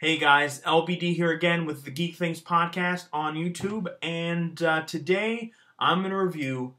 Hey guys, LBD here again with the Geek Things podcast on YouTube, and today I'm going to review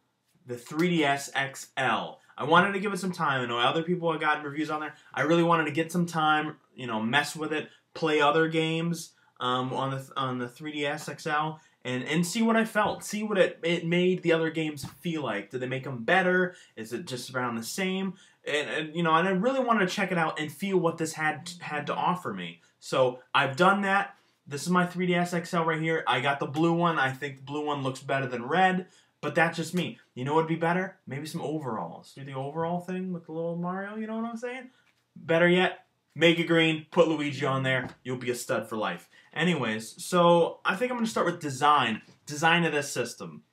the 3DS XL. I wanted to give it some time. I know other people have gotten reviews on there. I really wanted to get some time, mess with it, play other games on the 3DS XL, and see what I felt. See what it made the other games feel like. Did they make them better? Is it just around the same? And I really wanted to check it out and feel what this had to offer me. So I've done that. This is my 3DS XL right here. I got the blue one. I think the blue one looks better than red, but that's just me. You know what would be better? Maybe some overalls. Do the overall thing with the little Mario, you know what I'm saying? Better yet, make it green, put Luigi on there. You'll be a stud for life. Anyways, so I think I'm going to start with design. Design of this system.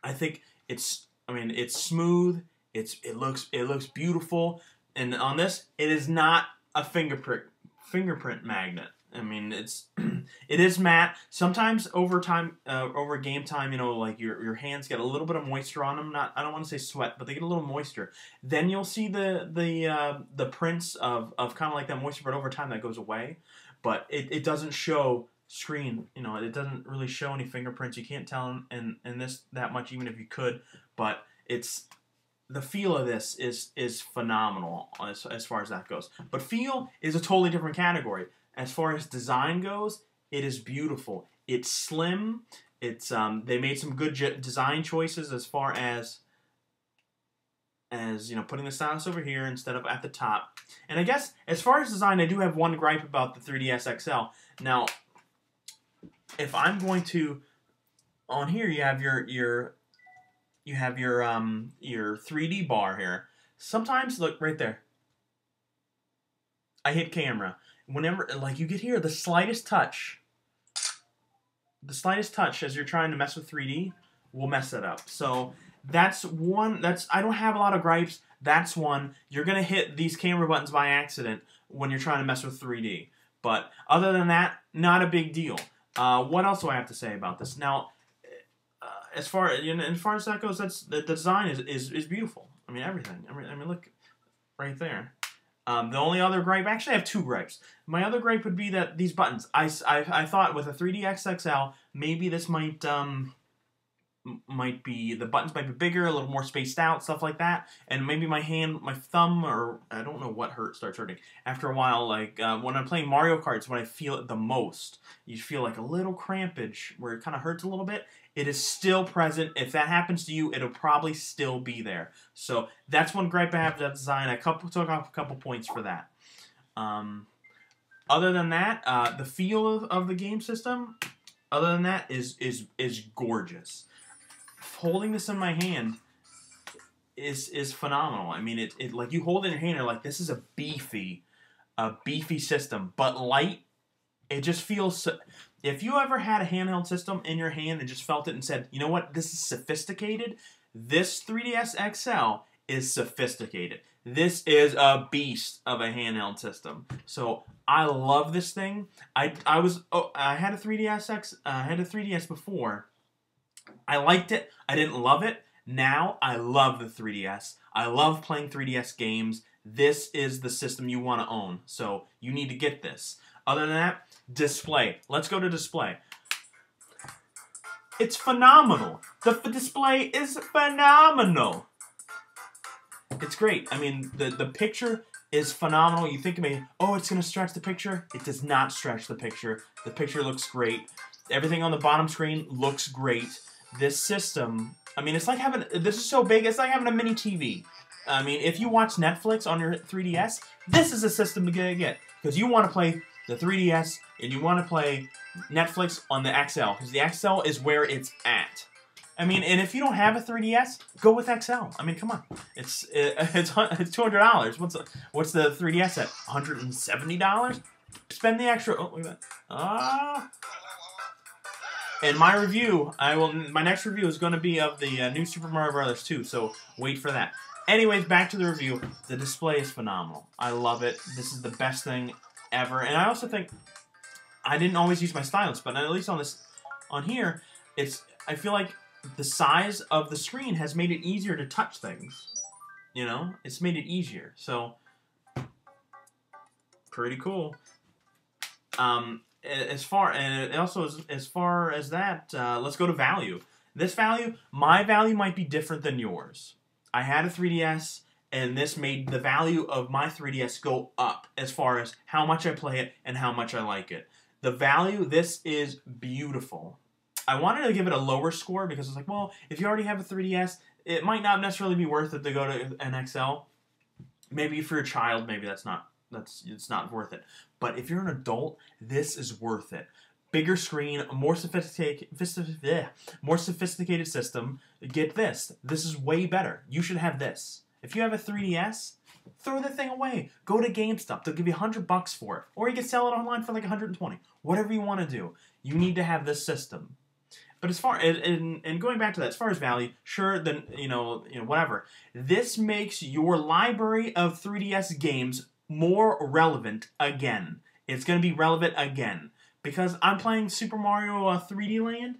I think it's smooth. It looks beautiful. And on this, it is not a fingerprint magnet. I mean, it is matte. Sometimes over game time, like your hands get a little bit of moisture on them. I don't want to say sweat, but they get a little moisture. Then you'll see the prints of kind of like that moisture, but over time that goes away. But it doesn't show screen. It doesn't really show any fingerprints. You can't tell in this that much, even if you could. But the feel of this is phenomenal as far as that goes. But feel is a totally different category. As far as design goes, it is beautiful. It's slim. They made some good design choices as far as putting the stylus over here instead of at the top. And I guess as far as design, I do have one gripe about the 3DS XL. Now, if I'm going to, on here you have your 3D bar here. Sometimes, look right there. I hit camera. Whenever, like, you get here, the slightest touch as you're trying to mess with 3D will mess it up. So that's one. I don't have a lot of gripes. That's one. You're gonna hit these camera buttons by accident when you're trying to mess with 3D. But other than that, not a big deal. What else do I have to say about this? Now, as far as that goes, the design is beautiful. I mean, everything. I mean, look right there. The only other gripe, actually I have two gripes. My other gripe would be that these buttons. I thought with a 3DS XL, maybe this might be, the buttons might be bigger, a little more spaced out, stuff like that. And maybe my thumb, or I don't know what starts hurting. After a while, like when I'm playing Mario Kart, it's when I feel it the most. You feel like a little crampage where it kind of hurts a little bit. It is still present. If that happens to you, it'll probably still be there. So that's one gripe I have with that design. I took off a couple points for that. Other than that, the feel of the game system, other than that, is gorgeous. Holding this in my hand is phenomenal. I mean, it like you hold it in your hand, you're like, this is a beefy system, but light. It just feels. If you ever had a handheld system in your hand and just felt it and said, you know what, this is sophisticated. This 3DS XL is sophisticated. This is a beast of a handheld system. So I love this thing. I had a 3DS before. I liked it. I didn't love it. Now I love the 3DS. I love playing 3DS games. This is the system you want to own. So you need to get this. Other than that, display. Let's go to display. It's phenomenal. The display is phenomenal. It's great. I mean, the picture is phenomenal. You think, oh, it's going to stretch the picture. It does not stretch the picture. The picture looks great. Everything on the bottom screen looks great. This system, I mean, it's like having, this is so big, it's like having a mini TV. I mean, if you watch Netflix on your 3DS, this is a system to get. Because you want to play the 3DS, and you want to play Netflix on the XL. Because the XL is where it's at. I mean, and if you don't have a 3DS, go with XL. I mean, come on. It's $200. What's the 3DS at? $170? Spend the extra. Oh, look at that. And my review, my next review is going to be of the new Super Mario Bros. 2, so wait for that. Anyways, back to the review. The display is phenomenal. I love it. This is the best thing ever. And I also think, I didn't always use my stylus, but at least on here, I feel like the size of the screen has made it easier to touch things. It's made it easier. So, pretty cool. As far and also as far as that, let's go to value. This value, my value might be different than yours. I had a 3DS, and this made the value of my 3DS go up as far as how much I play it and how much I like it. The value, this is beautiful. I wanted to give it a lower score because it's like, well, if you already have a 3DS, it might not necessarily be worth it to go to an XL. Maybe for your child, maybe it's not worth it. But if you're an adult, this is worth it. Bigger screen, more sophisticated system. Get this. This is way better. You should have this. If you have a 3DS, throw the thing away. Go to GameStop. They'll give you $100 for it. Or you can sell it online for like $120. Whatever you want to do. You need to have this system. But as far and going back to that, as far as value, sure, then whatever. This makes your library of 3DS games more relevant again. It's going to be relevant again because I'm playing Super Mario 3D Land.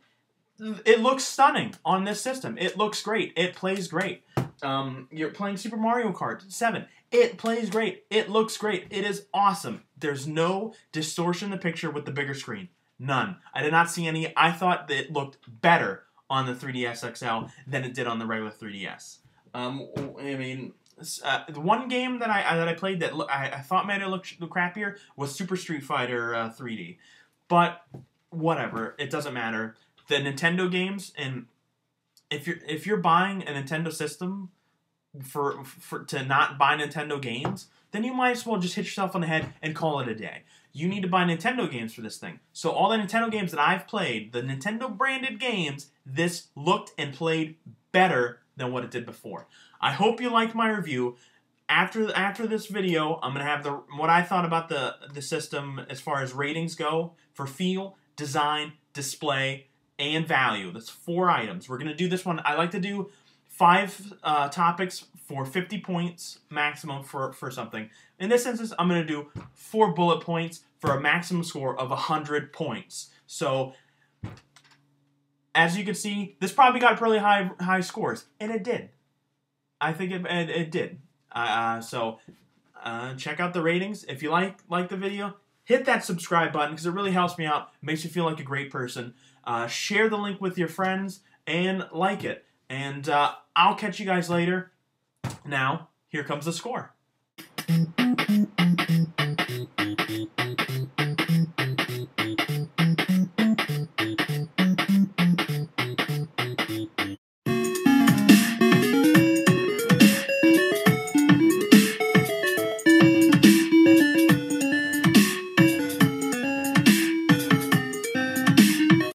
It looks stunning on this system. It looks great. It plays great. You're playing Super Mario Kart 7. It plays great. It looks great. It is awesome. There's no distortion in the picture with the bigger screen. None. I did not see any. I thought that it looked better on the 3DS XL than it did on the regular 3DS. The one game that I played that I thought made it look crappier was Super Street Fighter 3D. But whatever, it doesn't matter. The Nintendo games, and if you're buying a Nintendo system for to not buy Nintendo games, then you might as well just hit yourself on the head and call it a day. You need to buy Nintendo games for this thing. So all the Nintendo games that I've played, the Nintendo branded games, this looked and played better than what it did before. I hope you liked my review. After this video, I'm going to have what I thought about the system as far as ratings go for feel, design, display, and value. That's 4 items. We're going to do this one. I like to do 5 topics for 50 points maximum for something. In this instance, I'm going to do 4 bullet points for a maximum score of 100 points. So, as you can see, this probably got really high scores, and it did. I think it did. Check out the ratings. If you like the video, hit that subscribe button because it really helps me out. It makes you feel like a great person. Share the link with your friends and like it. And I'll catch you guys later. Now, here comes the score.